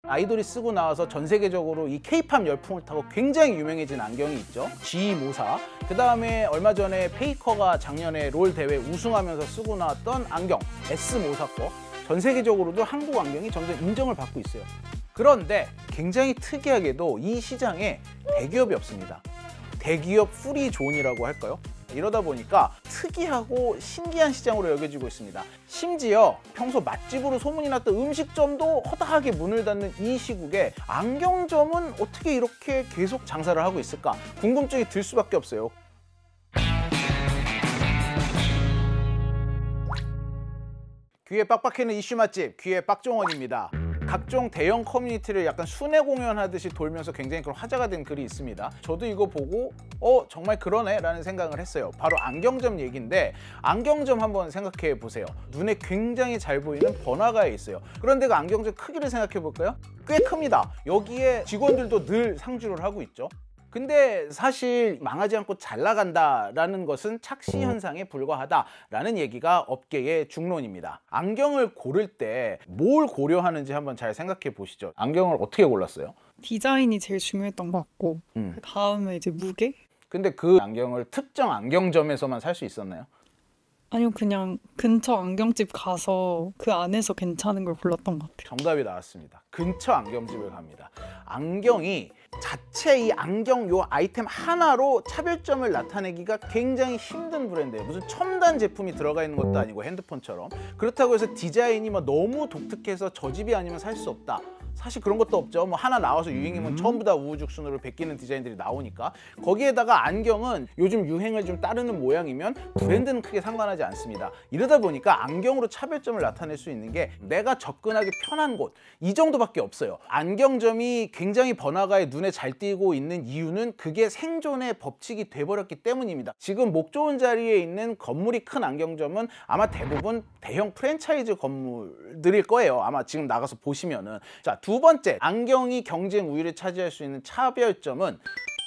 아이돌이 쓰고 나와서 전 세계적으로 이 K-팝 열풍을 타고 굉장히 유명해진 안경이 있죠. G 모사. 그 다음에 얼마 전에 페이커가 작년에 롤 대회 우승하면서 쓰고 나왔던 안경 S 모사 거. 전 세계적으로도 한국 안경이 점점 인정을 받고 있어요. 그런데 굉장히 특이하게도 이 시장에 대기업이 없습니다. 대기업 프리존이라고 할까요? 이러다 보니까 특이하고 신기한 시장으로 여겨지고 있습니다. 심지어 평소 맛집으로 소문이 났던 음식점도 허다하게 문을 닫는 이 시국에 안경점은 어떻게 이렇게 계속 장사를 하고 있을까? 궁금증이 들 수밖에 없어요. 귀에 빡빡해는 이슈 맛집, 귀의 빡종원입니다. 각종 대형 커뮤니티를 약간 순회 공연하듯이 돌면서 굉장히 그런 화제가 된 글이 있습니다. 저도 이거 보고 정말 그러네 라는 생각을 했어요. 바로 안경점 얘기인데, 안경점 한번 생각해 보세요. 눈에 굉장히 잘 보이는 번화가에 있어요. 그런데 그 안경점 크기를 생각해 볼까요? 꽤 큽니다. 여기에 직원들도 늘 상주를 하고 있죠. 근데 사실 망하지 않고 잘 나간다라는 것은 착시 현상에 불과하다라는 얘기가 업계의 중론입니다. 안경을 고를 때 뭘 고려하는지 한번 잘 생각해 보시죠. 안경을 어떻게 골랐어요? 디자인이 제일 중요했던 것 같고 그 다음에 이제 무게? 근데 그 안경을 특정 안경점에서만 살 수 있었나요? 아니요, 그냥 근처 안경집 가서 그 안에서 괜찮은 걸 골랐던 것 같아요. 정답이 나왔습니다. 근처 안경집을 갑니다. 안경이 자체 이 안경 요 아이템 하나로 차별점을 나타내기가 굉장히 힘든 브랜드예요. 무슨 첨단 제품이 들어가 있는 것도 아니고 핸드폰처럼. 그렇다고 해서 디자인이 막 너무 독특해서 저 집이 아니면 살 수 없다. 사실 그런 것도 없죠. 뭐 하나 나와서 유행이면 전부 다 우후죽순으로 베끼는 디자인들이 나오니까. 거기에다가 안경은 요즘 유행을 좀 따르는 모양이면 브랜드는 크게 상관하지 않습니다. 이러다 보니까 안경으로 차별점을 나타낼 수 있는 게 내가 접근하기 편한 곳, 이 정도밖에 없어요. 안경점이 굉장히 번화가에 눈에 잘 띄고 있는 이유는 그게 생존의 법칙이 돼버렸기 때문입니다. 지금 목 좋은 자리에 있는 건물이 큰 안경점은 아마 대부분 대형 프랜차이즈 건물들일 거예요. 아마 지금 나가서 보시면은. 자, 두 번째, 안경이 경쟁 우위를 차지할 수 있는 차별점은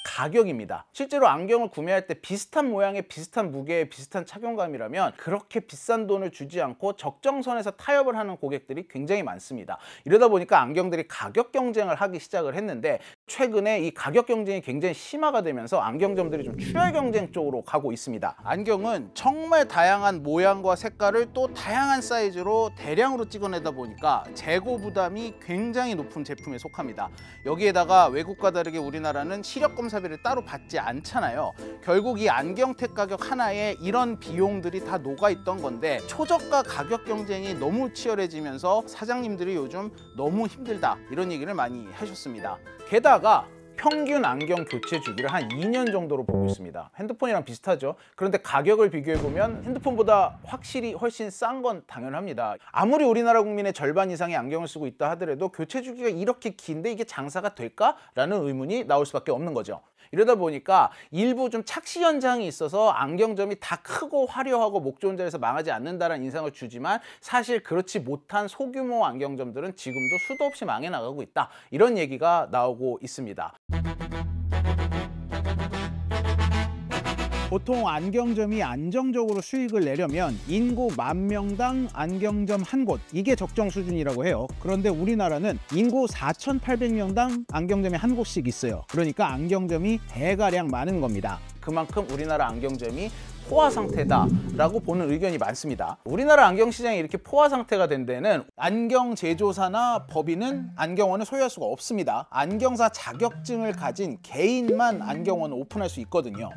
가격입니다. 실제로 안경을 구매할 때 비슷한 모양의 비슷한 무게의 비슷한 착용감이라면 그렇게 비싼 돈을 주지 않고 적정선에서 타협을 하는 고객들이 굉장히 많습니다. 이러다 보니까 안경들이 가격 경쟁을 하기 시작을 했는데, 최근에 이 가격 경쟁이 굉장히 심화가 되면서 안경점들이 좀 출혈 경쟁 쪽으로 가고 있습니다. 안경은 정말 다양한 모양과 색깔을 또 다양한 사이즈로 대량으로 찍어내다 보니까 재고 부담이 굉장히 높은 제품에 속합니다. 여기에다가 외국과 다르게 우리나라는 시력 검사비를 따로 받지 않잖아요. 결국 이 안경택 가격 하나에 이런 비용들이 다 녹아있던 건데, 초저가 가격 경쟁이 너무 치열해지면서 사장님들이 요즘 너무 힘들다 이런 얘기를 많이 하셨습니다. 게다가 평균 안경 교체 주기를 한 2년 정도로 보고 있습니다. 핸드폰이랑 비슷하죠. 그런데 가격을 비교해보면 핸드폰보다 확실히 훨씬 싼 건 당연합니다. 아무리 우리나라 국민의 절반 이상이 안경을 쓰고 있다 하더라도 교체 주기가 이렇게 긴데 이게 장사가 될까? 라는 의문이 나올 수밖에 없는 거죠. 이러다 보니까 일부 좀 착시 현상이 있어서 안경점이 다 크고 화려하고 목 좋은 자리에서 망하지 않는다는 인상을 주지만, 사실 그렇지 못한 소규모 안경점들은 지금도 수도 없이 망해 나가고 있다, 이런 얘기가 나오고 있습니다. 보통 안경점이 안정적으로 수익을 내려면 인구 10,000명당 안경점 한 곳, 이게 적정 수준이라고 해요. 그런데 우리나라는 인구 4,800명당 안경점이 한 곳씩 있어요. 그러니까 안경점이 대가량 많은 겁니다. 그만큼 우리나라 안경점이 포화 상태다라고 보는 의견이 많습니다. 우리나라 안경 시장이 이렇게 포화 상태가 된 데는 안경 제조사나 법인은 안경원을 소유할 수가 없습니다. 안경사 자격증을 가진 개인만 안경원을 오픈할 수 있거든요.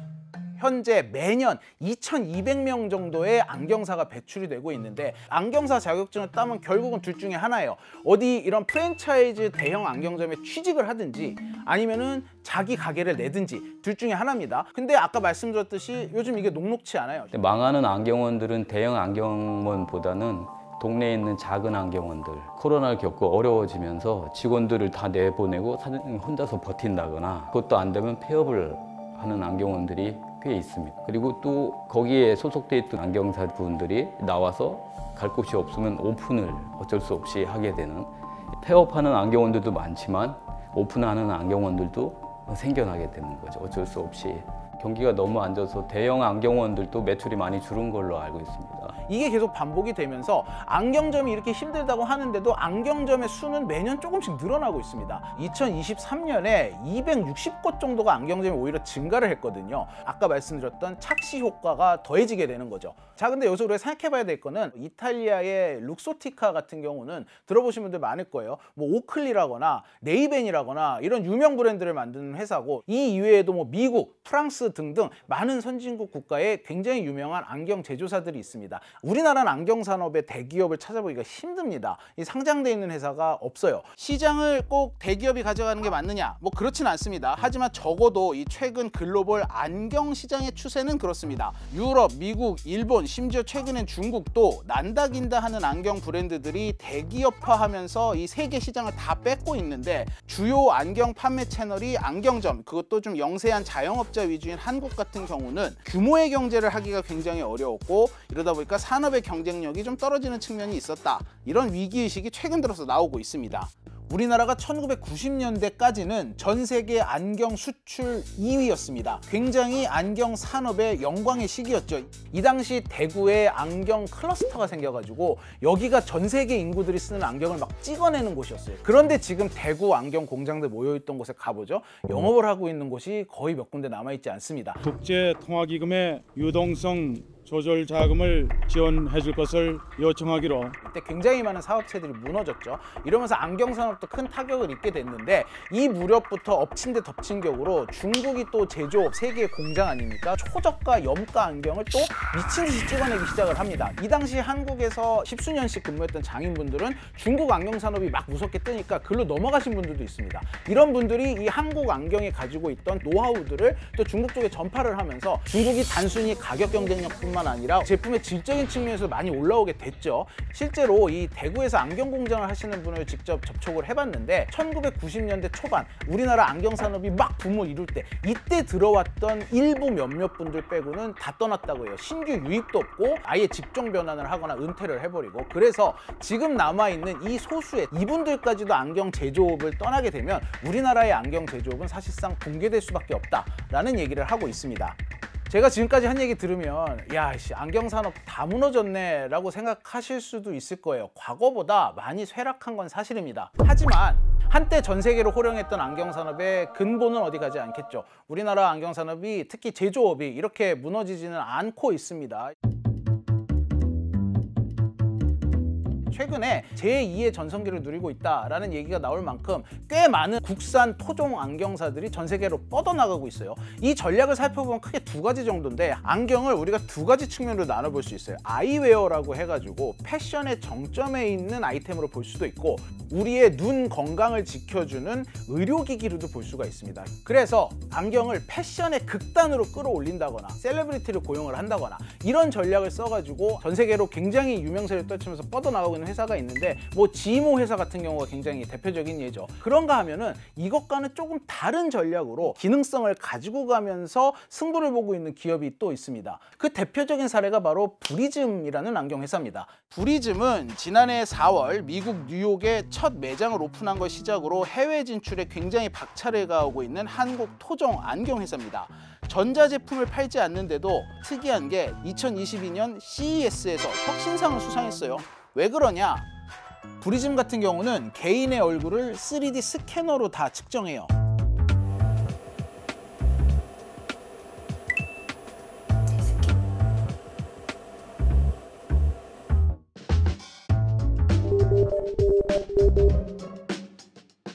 현재 매년 2,200명 정도의 안경사가 배출이 되고 있는데, 안경사 자격증을 따면 결국은 둘 중에 하나예요. 어디 이런 프랜차이즈 대형 안경점에 취직을 하든지 아니면은 자기 가게를 내든지 둘 중에 하나입니다. 근데 아까 말씀드렸듯이 요즘 이게 녹록치 않아요. 망하는 안경원들은 대형 안경원보다는 동네에 있는 작은 안경원들, 코로나를 겪고 어려워지면서 직원들을 다 내보내고 사장님 혼자서 버틴다거나, 그것도 안 되면 폐업을 하는 안경원들이 꽤 있습니다. 그리고 또 거기에 소속돼 있던 안경사 분들이 나와서 갈 곳이 없으면 오픈을 어쩔 수 없이 하게 되는, 폐업하는 안경원들도 많지만 오픈하는 안경원들도 생겨나게 되는 거죠. 어쩔 수 없이. 경기가 너무 안 좋아서 대형 안경원들도 매출이 많이 줄은 걸로 알고 있습니다. 이게 계속 반복이 되면서 안경점이 이렇게 힘들다고 하는데도 안경점의 수는 매년 조금씩 늘어나고 있습니다. 2023년에 260곳 정도가 안경점이 오히려 증가를 했거든요. 아까 말씀드렸던 착시 효과가 더해지게 되는 거죠. 자, 근데 여기서 우리가 생각해 봐야 될 거는 이탈리아의 룩소티카 같은 경우는 들어보신 분들 많을 거예요. 뭐 오클리라거나 레이벤이라거나 이런 유명 브랜드를 만드는 회사고, 이 이외에도 뭐 미국, 프랑스 등등 많은 선진국 국가에 굉장히 유명한 안경 제조사들이 있습니다. 우리나라는 안경 산업의 대기업을 찾아보기가 힘듭니다. 이 상장돼 있는 회사가 없어요. 시장을 꼭 대기업이 가져가는 게 맞느냐? 뭐 그렇진 않습니다. 하지만 적어도 이 최근 글로벌 안경 시장의 추세는 그렇습니다. 유럽, 미국, 일본, 심지어 최근엔 중국도 난다긴다 하는 안경 브랜드들이 대기업화하면서 이 세계 시장을 다 뺏고 있는데, 주요 안경 판매 채널이 안경점, 그것도 좀 영세한 자영업자 위주인 한국 같은 경우는 규모의 경제를 하기가 굉장히 어려웠고, 이러다 보니까 산업의 경쟁력이 좀 떨어지는 측면이 있었다. 이런 위기의식이 최근 들어서 나오고 있습니다. 우리나라가 1990년대까지는 전 세계 안경 수출 2위였습니다. 굉장히 안경 산업의 영광의 시기였죠. 이 당시 대구에 안경 클러스터가 생겨가지고 여기가 전 세계 인구들이 쓰는 안경을 막 찍어내는 곳이었어요. 그런데 지금 대구 안경 공장들 모여있던 곳에 가보죠. 영업을 하고 있는 곳이 거의 몇 군데 남아있지 않습니다. 국제통화기금의 유동성 조절 자금을 지원해 줄 것을 요청하기로. 이때 굉장히 많은 사업체들이 무너졌죠. 이러면서 안경 산업도 큰 타격을 입게 됐는데, 이 무렵부터 엎친 데 덮친 격으로 중국이 또 제조업 세계의 공장 아닙니까? 초저가 염가 안경을 또 미친 듯이 찍어내기 시작을 합니다. 이 당시 한국에서 십수년씩 근무했던 장인분들은 중국 안경 산업이 막 무섭게 뜨니까 글로 넘어가신 분들도 있습니다. 이런 분들이 이 한국 안경에 가지고 있던 노하우들을 또 중국 쪽에 전파를 하면서 중국이 단순히 가격 경쟁력뿐만 아니라 제품의 질적인 측면에서 많이 올라오게 됐죠. 실제로 이 대구에서 안경 공장을 하시는 분을 직접 접촉을 해봤는데, 1990년대 초반 우리나라 안경 산업이 막 붐을 이룰 때, 이때 들어왔던 일부 몇몇 분들 빼고는 다 떠났다고 해요. 신규 유입도 없고 아예 직종 변환을 하거나 은퇴를 해버리고. 그래서 지금 남아있는 이 소수의 이분들까지도 안경 제조업을 떠나게 되면 우리나라의 안경 제조업은 사실상 붕괴될 수밖에 없다라는 얘기를 하고 있습니다. 제가 지금까지 한 얘기 들으면 야, 안경 산업 다 무너졌네 라고 생각하실 수도 있을 거예요. 과거보다 많이 쇠락한 건 사실입니다. 하지만 한때 전 세계로 호령했던 안경 산업의 근본은 어디 가지 않겠죠. 우리나라 안경 산업이, 특히 제조업이 이렇게 무너지지는 않고 있습니다. 최근에 제2의 전성기를 누리고 있다라는 얘기가 나올 만큼 꽤 많은 국산 토종 안경사들이 전 세계로 뻗어나가고 있어요. 이 전략을 살펴보면 크게 두 가지 정도인데, 안경을 우리가 두 가지 측면으로 나눠볼 수 있어요. 아이웨어라고 해가지고 패션의 정점에 있는 아이템으로 볼 수도 있고, 우리의 눈 건강을 지켜주는 의료기기로도 볼 수가 있습니다. 그래서 안경을 패션의 극단으로 끌어올린다거나 셀레브리티를 고용을 한다거나 이런 전략을 써가지고 전 세계로 굉장히 유명세를 떨치면서 뻗어나가고 있는 회사가 있는데, 뭐 지모 회사 같은 경우가 굉장히 대표적인 예죠. 그런가 하면은 이것과는 조금 다른 전략으로 기능성을 가지고 가면서 승부를 보고 있는 기업이 또 있습니다. 그 대표적인 사례가 바로 브리즘이라는 안경 회사입니다. 브리즘은 지난해 4월 미국 뉴욕에 첫 매장을 오픈한 걸 시작으로 해외 진출에 굉장히 박차를 가하고 있는 한국 토종 안경 회사입니다. 전자제품을 팔지 않는데도 특이한 게 2022년 CES에서 혁신상을 수상했어요. 왜 그러냐? 브리즘 같은 경우는 개인의 얼굴을 3D 스캐너로 다 측정해요.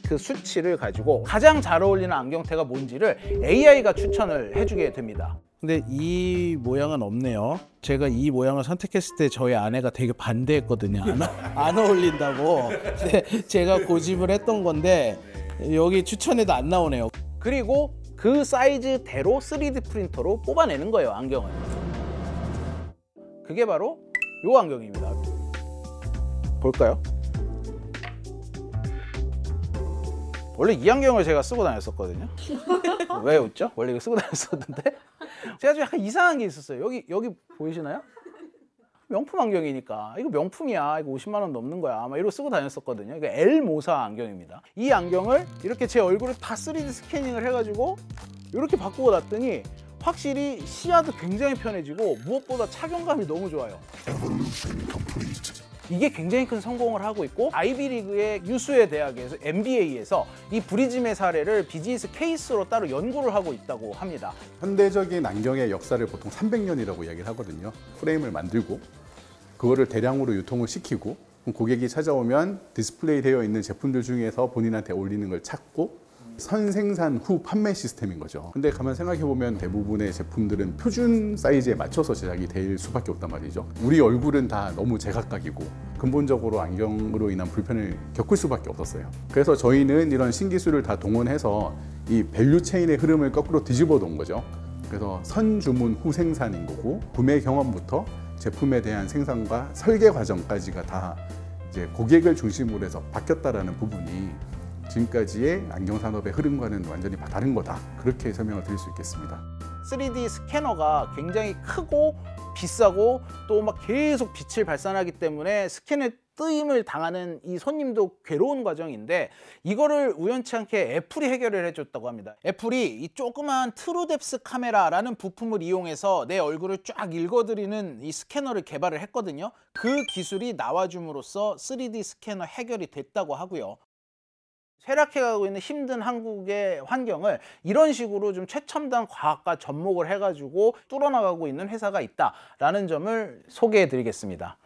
그 수치를 가지고 가장 잘 어울리는 안경테가 뭔지를 AI가 추천을 해주게 됩니다. 근데 이 모양은 없네요. 제가 이 모양을 선택했을 때 저희 아내가 되게 반대했거든요. 안 어울린다고. 근데 제가 고집을 했던 건데 여기 추천에도 안 나오네요. 그리고 그 사이즈대로 3D 프린터로 뽑아내는 거예요, 안경을. 그게 바로 이 안경입니다. 볼까요? 원래 이 안경을 제가 쓰고 다녔었거든요. 왜 웃죠? 원래 이거 쓰고 다녔었는데 제가 좀 약간 이상한 게 있었어요. 여기 보이시나요? 명품 안경이니까 이거 명품이야, 이거 50만 원 넘는 거야, 아마 이러고 쓰고 다녔었거든요. 이거 엘모사 안경입니다. 이 안경을 이렇게 제 얼굴을 다 3D 스캐닝을 해가지고 이렇게 바꾸고 놨더니 확실히 시야도 굉장히 편해지고 무엇보다 착용감이 너무 좋아요. 이게 굉장히 큰 성공을 하고 있고 아이비리그의 유수의 대학에서 MBA에서 이 브리즘의 사례를 비즈니스 케이스로 따로 연구를 하고 있다고 합니다. 현대적인 안경의 역사를 보통 300년이라고 이야기를 하거든요. 프레임을 만들고 그거를 대량으로 유통을 시키고 고객이 찾아오면 디스플레이 되어 있는 제품들 중에서 본인한테 어울리는 걸 찾고 선생산 후 판매 시스템인 거죠. 근데 가만 생각해 보면 대부분의 제품들은 표준 사이즈에 맞춰서 제작이 될 수밖에 없단 말이죠. 우리 얼굴은 다 너무 제각각이고 근본적으로 안경으로 인한 불편을 겪을 수밖에 없었어요. 그래서 저희는 이런 신기술을 다 동원해서 이 밸류 체인의 흐름을 거꾸로 뒤집어 놓은 거죠. 그래서 선주문 후 생산인 거고 구매 경험부터 제품에 대한 생산과 설계 과정까지가 다 이제 고객을 중심으로 해서 바뀌었다라는 부분이 지금까지의 안경 산업의 흐름과는 완전히 다른 거다. 그렇게 설명을 드릴 수 있겠습니다. 3D 스캐너가 굉장히 크고 비싸고 또 막 계속 빛을 발산하기 때문에 스캔에 뜨임을 당하는 이 손님도 괴로운 과정인데 이거를 우연치 않게 애플이 해결을 해줬다고 합니다. 애플이 이 조그만 트루뎁스 카메라라는 부품을 이용해서 내 얼굴을 쫙 읽어드리는 이 스캐너를 개발을 했거든요. 그 기술이 나와줌으로써 3D 스캐너 해결이 됐다고 하고요. 쇠락해가고 있는 힘든 한국의 환경을 이런 식으로 좀 최첨단 과학과 접목을 해가지고 뚫어나가고 있는 회사가 있다라는 점을 소개해드리겠습니다.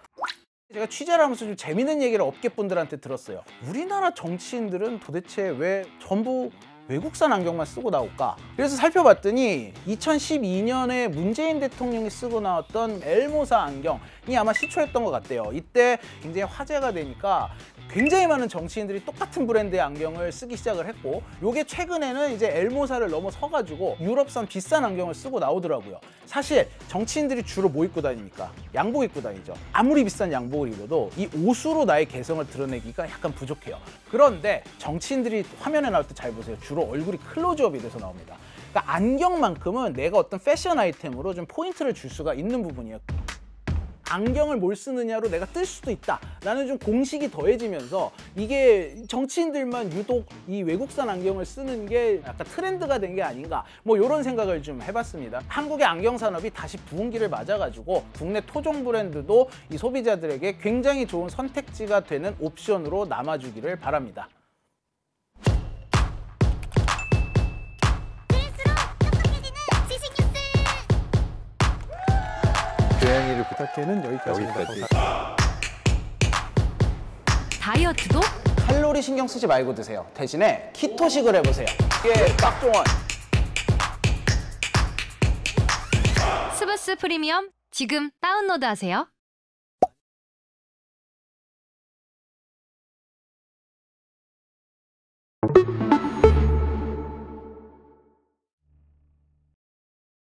제가 취재를 하면서 좀 재밌는 얘기를 업계분들한테 들었어요. 우리나라 정치인들은 도대체 왜 전부 외국산 안경만 쓰고 나올까? 그래서 살펴봤더니 2012년에 문재인 대통령이 쓰고 나왔던 엘모사 안경이 아마 시초였던 것 같아요. 이때 굉장히 화제가 되니까 굉장히 많은 정치인들이 똑같은 브랜드의 안경을 쓰기 시작을 했고 요게 최근에는 이제 엘모사를 넘어서가지고 유럽산 비싼 안경을 쓰고 나오더라고요. 사실 정치인들이 주로 뭐 입고 다닙니까? 양복 입고 다니죠. 아무리 비싼 양복을 입어도 이 옷으로 나의 개성을 드러내기가 약간 부족해요. 그런데 정치인들이 화면에 나올 때 잘 보세요. 주로 얼굴이 클로즈업이 돼서 나옵니다. 그러니까 안경만큼은 내가 어떤 패션 아이템으로 좀 포인트를 줄 수가 있는 부분이에요. 안경을 뭘 쓰느냐로 내가 뜰 수도 있다 라는 좀 공식이 더해지면서 이게 정치인들만 유독 이 외국산 안경을 쓰는 게 약간 트렌드가 된 게 아닌가 뭐 이런 생각을 좀 해봤습니다. 한국의 안경 산업이 다시 부흥기를 맞아가지고 국내 토종 브랜드도 이 소비자들에게 굉장히 좋은 선택지가 되는 옵션으로 남아주기를 바랍니다. 고양이를 부탁해는 여기까지입니다. 다이어트도 칼로리 신경 쓰지 말고 드세요. 대신에 키토식을 해보세요. 이게 빡종원. 스브스 프리미엄 지금 다운로드하세요.